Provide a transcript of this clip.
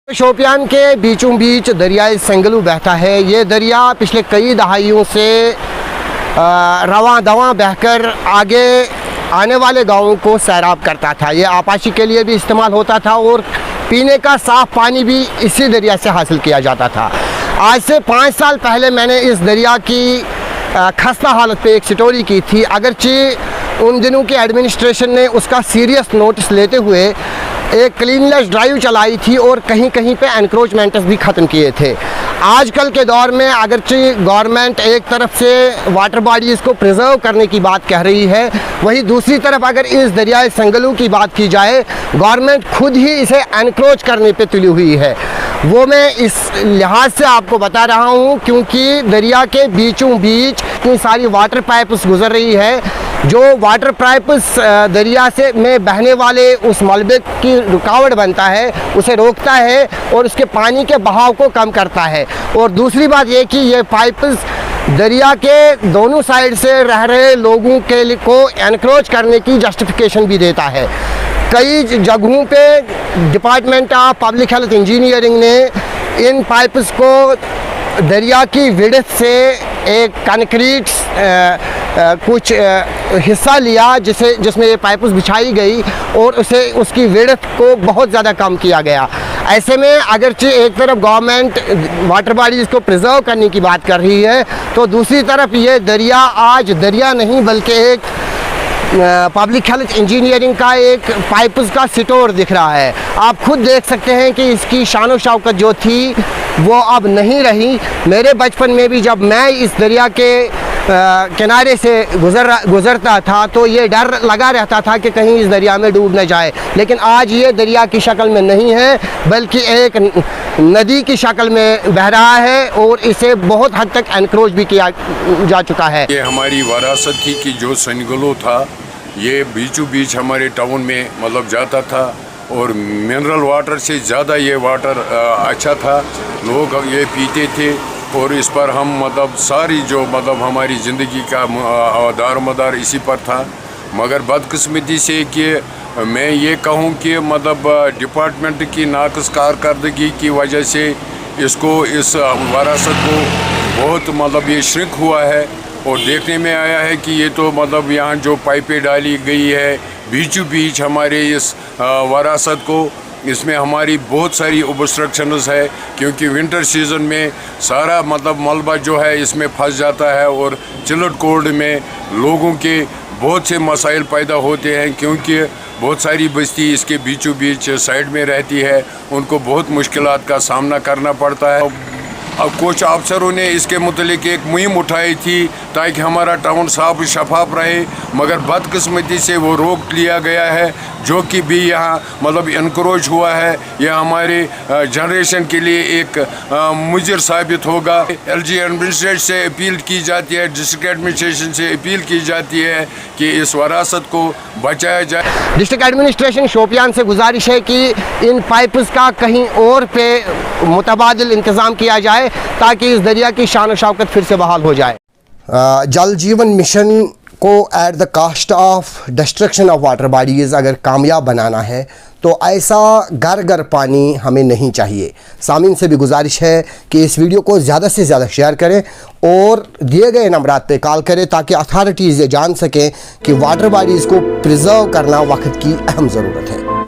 शोपियान के बीचों बीच दरियाए संगलू बहता है। ये दरिया पिछले कई दहाइयों से रवां दवां बहकर आगे आने वाले गांवों को सैराब करता था। ये आपाशी के लिए भी इस्तेमाल होता था और पीने का साफ़ पानी भी इसी दरिया से हासिल किया जाता था। आज से 5 साल पहले मैंने इस दरिया की खस्ता हालत पे एक स्टोरी की थी। अगरचे उन दिनों की एडमिनिस्ट्रेशन ने उसका सीरियस नोटिस लेते हुए एक क्लीननेस ड्राइव चलाई थी और कहीं कहीं पे एनक्रोचमेंट्स भी ख़त्म किए थे। आजकल के दौर में अगरचे गवर्नमेंट एक तरफ से वाटर बॉडीज़ को प्रिजर्व करने की बात कह रही है, वहीं दूसरी तरफ अगर इस दरियाए संगलू की बात की जाए, गवर्नमेंट खुद ही इसे एनक्रोच करने पे तुली हुई है। वो मैं इस लिहाज से आपको बता रहा हूँ क्योंकि दरिया के बीचों बीच इतनी सारी वाटर पाइप्स गुजर रही है जो वाटर पाइप्स दरिया से में बहने वाले उस मलबे की रुकावट बनता है, उसे रोकता है और उसके पानी के बहाव को कम करता है। और दूसरी बात ये कि ये पाइप्स दरिया के दोनों साइड से रह रहे लोगों के लिए को एनक्रोच करने की जस्टिफिकेशन भी देता है। कई जगहों पे department of public health engineering ने इन पाइप्स को दरिया की विड्थ से एक कंक्रीट कुछ हिस्सा लिया जिसमें ये पाइप्स बिछाई गई और उसे उसकी विड्थ को बहुत ज़्यादा कम किया गया। ऐसे में अगरचे एक तरफ गवर्नमेंट वाटर बॉडीज़ को प्रिजर्व करने की बात कर रही है, तो दूसरी तरफ ये दरिया आज दरिया नहीं बल्कि एक पब्लिक हेल्थ इंजीनियरिंग का एक पाइप्स का स्टोर दिख रहा है। आप खुद देख सकते हैं कि इसकी शान शौकत जो थी वो अब नहीं रही। मेरे बचपन में भी जब मैं इस दरिया के किनारे से गुज़रता था तो ये डर लगा रहता था कि कहीं इस दरिया में डूब न जाए, लेकिन आज ये दरिया की शक्ल में नहीं है बल्कि एक नदी की शक्ल में बह रहा है और इसे बहुत हद तक एनक्रोच भी किया जा चुका है। ये हमारी विरासत थी कि जो संगलू था ये बीचों बीच हमारे टाउन में मतलब जाता था और मिनरल वाटर से ज़्यादा ये वाटर अच्छा था, लोग ये पीते थे और इस पर हम मतलब सारी जो मतलब हमारी ज़िंदगी का दार मदार इसी पर था। मगर बदकिस्मती से कि मैं ये कहूँ कि मतलब डिपार्टमेंट की नाक़िस कारकर्दगी की वजह से इसको इस विरासत को बहुत मतलब ये श्रिंक हुआ है और देखने में आया है कि ये तो मतलब यहाँ जो पाइपें डाली गई है बीचों बीच हमारे इस विरासत को, इसमें हमारी बहुत सारी ऑब्स्ट्रक्शंस है क्योंकि विंटर सीज़न में सारा मतलब मलबा जो है इसमें फंस जाता है और चिल्ड कोल्ड में लोगों के बहुत से मसाइल पैदा होते हैं क्योंकि बहुत सारी बस्ती इसके बीचों बीच साइड में रहती है, उनको बहुत मुश्किलात का सामना करना पड़ता है। अब कुछ अफसरों ने इसके मुतलिक एक मुहिम उठाई थी ताकि हमारा टाउन साफ शफाफ रहे, मगर बदकिस्मती से वो रोक लिया गया है जो कि भी यहाँ मतलब इनक्रोच हुआ है। यह हमारे जनरेशन के लिए एक मुजर साबित होगा। एलजी एडमिनिस्ट्रेशन से अपील की जाती है, डिस्ट्रिक्ट एडमिनिस्ट्रेशन से अपील की जाती है कि इस विरासत को बचाया जाए। डिस्ट्रिक्ट एडमिनिस्ट्रेशन शोपियान से गुजारिश है कि इन पाइप्स का कहीं और पे मुतबादिल इंतज़ाम किया जाए ताकि इस दरिया की शान और शौकत फिर से बहाल हो जाए। जल जीवन मिशन को at the cost of destruction of water bodies अगर कामयाब बनाना है तो ऐसा घर घर पानी हमें नहीं चाहिए। सामीन से भी गुजारिश है कि इस वीडियो को ज़्यादा से ज़्यादा शेयर करें और दिए गए नंबरात पे कॉल करें ताकि अथॉरिटीज़ ये जान सकें कि वाटर बॉडीज़ को प्रिजर्व करना वक्त की अहम ज़रूरत है।